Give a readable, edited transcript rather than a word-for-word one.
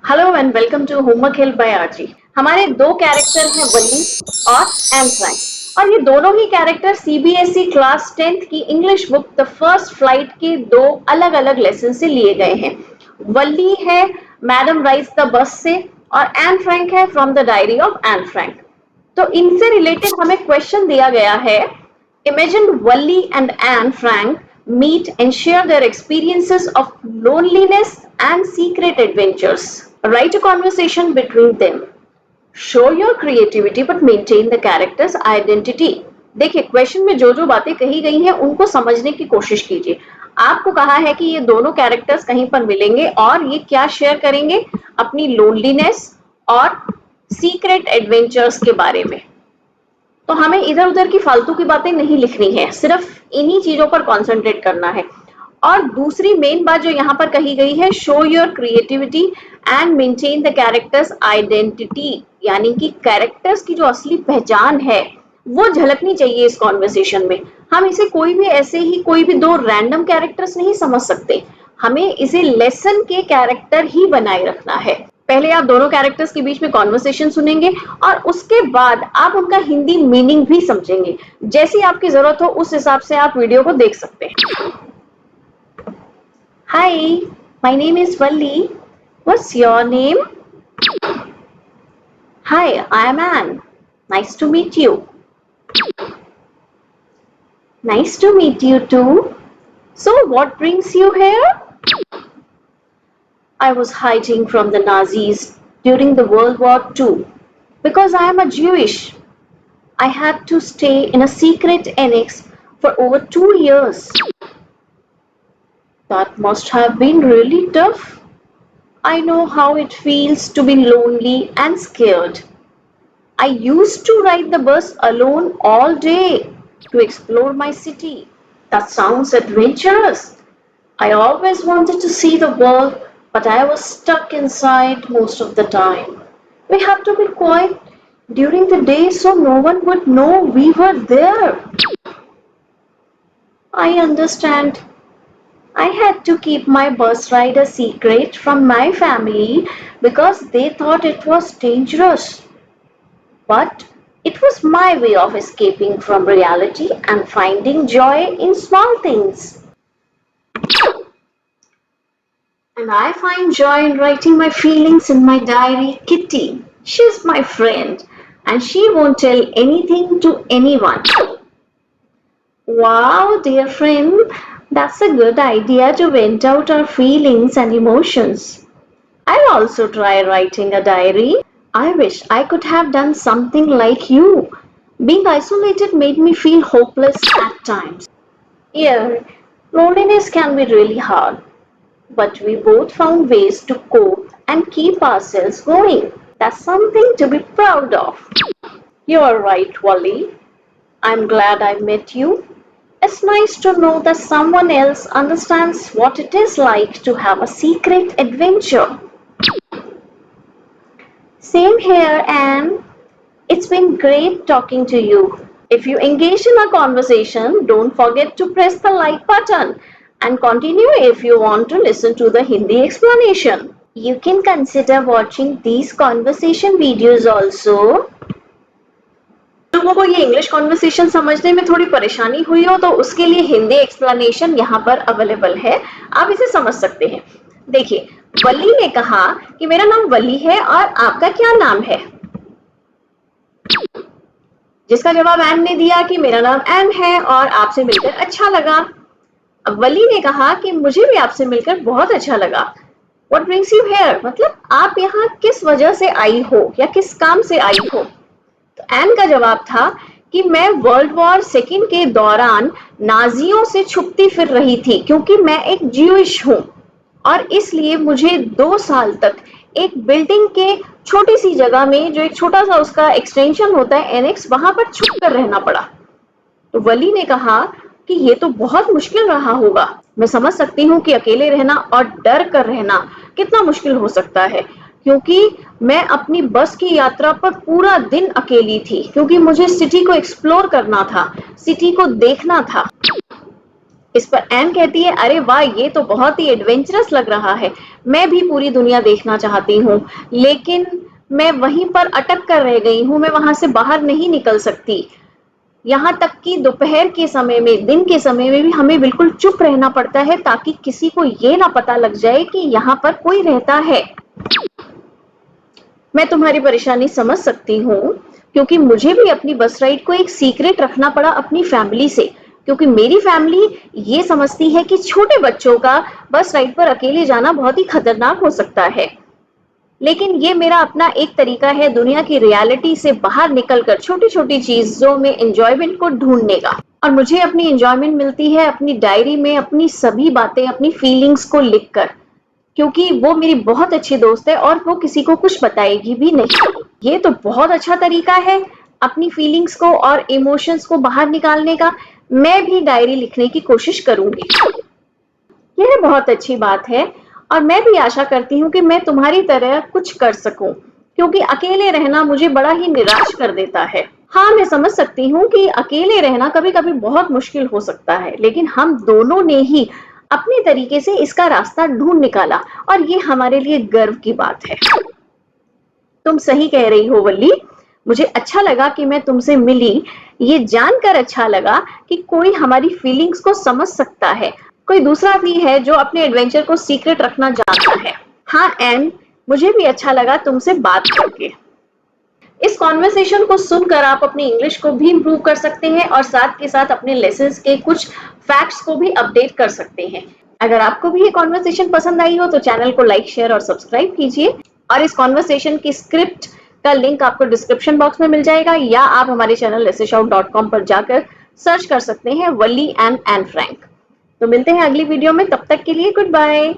Hello and welcome to homework help by RG. हमारे दो character हैं वली और एन फ्रैंक और ये दोनों ही कैरेक्टर सीबीएसई क्लास 10th की English book the first flight के दो अलग अलग लेसन से लिए गए हैं। वली है मैडम राइड्स द बस से और एन फ्रैंक है from the diary of Anne Frank. तो इनसे रिलेटेड हमें क्वेश्चन दिया गया है। Imagine Wally and Anne Frank meet and share their experiences of loneliness and secret adventures. Write a conversation between them. Show your creativity but maintain the character's identity. देखिए question में जो जो बातें कही गई हैं उनको समझने की कोशिश कीजिए। आपको कहा है कि ये दोनों कैरेक्टर्स कहीं पर मिलेंगे और ये क्या शेयर करेंगे, अपनी लोनलीनेस और सीक्रेट एडवेंचर्स के बारे में। तो हमें इधर उधर की फालतू की बातें नहीं लिखनी है, सिर्फ इन्हीं चीजों पर कॉन्सेंट्रेट करना है। और दूसरी मेन बात जो यहाँ पर कही गई है, show your creativity and maintain the characters identity, यानी कि कैरेक्टर्स की जो असली पहचान है वो झलकनी चाहिए इस कॉन्वर्सेशन में। हम इसे कोई भी ऐसे ही कोई भी दो रैंडम कैरेक्टर्स नहीं समझ सकते, हमें इसे लेसन के कैरेक्टर ही बनाए रखना है। पहले आप दोनों कैरेक्टर्स के बीच में कॉन्वर्सेशन सुनेंगे और उसके बाद आप उनका हिंदी मीनिंग भी समझेंगे। जैसी आपकी जरूरत हो उस हिसाब से आप वीडियो को देख सकते हैं। Hi, my name is Valli. What's your name? Hi, I am Ann. Nice to meet you. Nice to meet you too. So what brings you here? I was hiding from the Nazis during the World War II because I am a Jewish. I had to stay in a secret annex for over 2 years. That must have been really tough. I know how it feels to be lonely and scared. I used to ride the bus alone all day to explore my city. That sounds adventurous. I always wanted to see the world, but I was stuck inside most of the time. We had to be quiet during the day so no one would know we were there. I understand. I had to keep my bus ride a secret from my family because they thought it was dangerous. But it was my way of escaping from reality and finding joy in small things. And I find joy in writing my feelings in my diary. Kitty, she's my friend and she won't tell anything to anyone. Wow, dear friend, that's a good idea to vent out our feelings and emotions. I'll also try writing a diary. I wish I could have done something like you. Being isolated made me feel hopeless at times. Yeah, loneliness can be really hard. But we both found ways to cope and keep ourselves going. That's something to be proud of. You are right, Wally. I'm glad I met you. It's nice to know that someone else understands what it is like to have a secret adventure. Same here, Anne. It's been great talking to you. If you engage in a conversation, don't forget to press the like button and continue if you want to listen to the Hindi explanation. You can consider watching these conversation videos also. लोगों को ये English conversation समझने में थोड़ी परेशानी हुई हो तो उसके लिए हिंदी एक्सप्लेनेशन यहाँ पर अवेलेबल है, आप इसे समझ सकते हैं। देखिए, वली ने कहा कि मेरा नाम वली है और आपका क्या नाम है, जिसका जवाब एन ने दिया कि मेरा नाम एन है और आपसे मिलकर अच्छा लगा। अब वली ने कहा कि मुझे भी आपसे मिलकर बहुत अच्छा लगा। What brings you here? मतलब आप यहाँ किस वजह से आई हो या किस काम से आई हो? तो एन का जवाब था कि मैं वर्ल्ड वॉर सेकेंड के दौरान नाजियों से छुपती फिर रही थी क्योंकि मैं एक ज्यूइश हूँ और इसलिए मुझे 2 साल तक एक बिल्डिंग के छोटी सी जगह में, जो एक छोटा सा उसका एक्सटेंशन होता है एनेक्स, वहां पर छुप कर रहना पड़ा। तो वली ने कहा कि ये तो बहुत मुश्किल रहा होगा। मैं समझ सकती हूँ कि अकेले रहना और डर कर रहना कितना मुश्किल हो सकता है, क्योंकि मैं अपनी बस की यात्रा पर पूरा दिन अकेली थी क्योंकि मुझे सिटी को एक्सप्लोर करना था, सिटी को देखना था। इस पर एन कहती है, अरे वाह, ये तो बहुत ही एडवेंचरस लग रहा है, मैं भी पूरी दुनिया देखना चाहती हूँ, लेकिन मैं वहीं पर अटक कर रह गई हूँ, मैं वहां से बाहर नहीं निकल सकती। यहाँ तक कि दोपहर के समय में, दिन के समय में भी हमें बिल्कुल चुप रहना पड़ता है ताकि किसी को ये ना पता लग जाए कि यहाँ पर कोई रहता है। मैं तुम्हारी परेशानी समझ सकती हूँ, क्योंकि मुझे भी अपनी बस राइड को एक सीक्रेट रखना पड़ा अपनी फैमिली से, क्योंकि मेरी फैमिली ये समझती है कि छोटे बच्चों का बस राइड पर अकेले जाना बहुत ही खतरनाक हो सकता है। लेकिन ये मेरा अपना एक तरीका है दुनिया की रियलिटी से बाहर निकलकर छोटी-छोटी चीजों में एंजॉयमेंट को ढूंढने का। और मुझे अपनी एंजॉयमेंट मिलती है अपनी डायरी में अपनी सभी बातें, अपनी फीलिंग्स को लिखकर, क्योंकि वो मेरी बहुत अच्छी दोस्त है और वो किसी को कुछ बताएगी भी नहीं। ये तो बहुत अच्छा तरीका है अपनी फीलिंग्स को और इमोशंस को बाहर निकालने का। मैं भी डायरी लिखने की कोशिश करूंगी। यह बहुत अच्छी बात है और मैं भी आशा करती हूँ कि मैं तुम्हारी तरह कुछ कर सकूं, क्योंकि अकेले रहना मुझे बड़ा ही निराश कर देता है। हाँ, मैं समझ सकती हूँ कि अकेले रहना कभी-कभी बहुत मुश्किल हो सकता है, लेकिन हम दोनों ने ही अपने तरीके से इसका रास्ता ढूंढ निकाला और ये हमारे लिए गर्व की बात है। तुम सही कह रही हो वल्ली। मुझे अच्छा लगा कि मैं तुमसे मिली। ये जानकर अच्छा लगा कि कोई हमारी फीलिंग्स को समझ सकता है। कोई दूसरा भी है जो अपने एडवेंचर को सीक्रेट रखना जानता है। हाँ एन, मुझे भी अच्छा लगा तुमसे बात करके। इस कॉन्वर्सेशन को सुनकर आप अपनी इंग्लिश को भी इम्प्रूव कर सकते हैं और साथ के साथ अपने लेसन्स के कुछ फैक्ट्स को भी अपडेट कर सकते हैं। अगर आपको भी ये कॉन्वर्सेशन पसंद आई हो तो चैनल को लाइक, शेयर और सब्सक्राइब कीजिए। और इस कॉन्वर्सेशन की स्क्रिप्ट का लिंक आपको डिस्क्रिप्शन बॉक्स में मिल जाएगा, या आप हमारे चैनल lessonshout.com पर जाकर सर्च कर सकते हैं वल्ली एंड एन फ्रैंक। तो मिलते हैं अगली वीडियो में, तब तक के लिए गुड बाय।